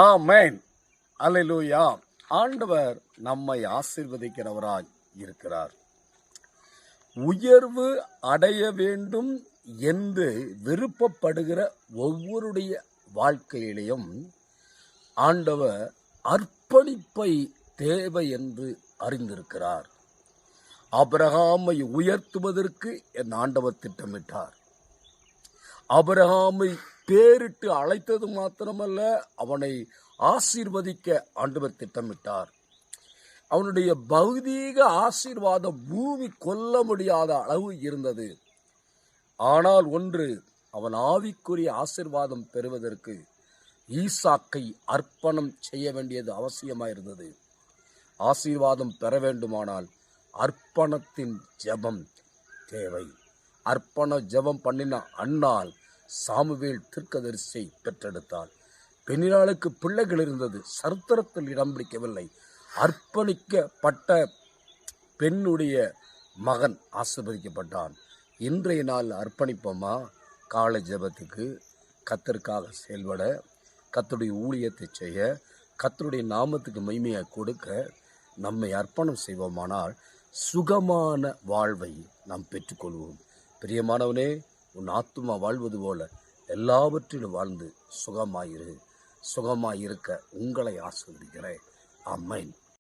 ஆமென். அல்லேலூயா. ஆண்டவர் நம்மை ஆசீர்வதிக்கிறவராய் இருக்கிறார். உயர்வு அடைய வேண்டும் என்று விருப்பப்படுகிற ஒவ்வொருடைய வாழ்க்கையிலையும் ஆண்டவர் அர்ப்பணிப்பை தேவை என்று அறிந்திருக்கிறார். ஆபிரகாமை உயர்த்துவதற்கு என் ஆண்டவர் திட்டமிட்டார். ஆபிரகாமை பேரிட்டு அழைத்தது மாத்திரமல்ல, அவனை ஆசீர்வதிக்க ஆண்டவர் திட்டமிட்டார். அவனுடைய பௌதீக ஆசீர்வாதம் பூமி கொல்ல முடியாத அளவு இருந்தது. ஆனால் ஒன்று, அவன் ஆவிக்குரிய ஆசீர்வாதம் பெறுவதற்கு ஈசாக்கை அர்ப்பணம் செய்ய வேண்டியது அவசியமாயிருந்தது. ஆசீர்வாதம் பெற வேண்டுமானால் அர்ப்பணத்தின் ஜெபம் தேவை. அர்ப்பண ஜெபம் பண்ணின அன்னாள் சாமுவேல் தீர்க்கதரிசியை பெற்றெடுத்தாள். பெண்ணினாளுக்கு பிள்ளைகள் இருந்தது, சரித்திரத்தில் இடம் பிடிக்கவில்லை. அர்ப்பணிக்கப்பட்ட பெண்ணுடைய மகன் ஆசீர்வதிக்கப்பட்டான். இன்றைய நாள் அர்ப்பணிப்போமா? காலை ஜெபத்துக்கு, கர்த்தருக்காக செயல்பட, கர்த்தருடைய ஊழியத்தை செய்ய, கர்த்தருடைய நாமத்துக்கு மகிமையை கொடுக்க நம்மை அர்ப்பணம் செய்வோமானால் சுகமான வாழ்வை நாம் பெற்றுக்கொள்வோம். பிரியமானவனே, உன் ஆத்துமா வாழ்வது போல எல்லாவற்றிலும் வாழ்ந்து சுகமாயிருக்க உங்களை ஆசீர்வதிக்கிறேன். ஆமென்.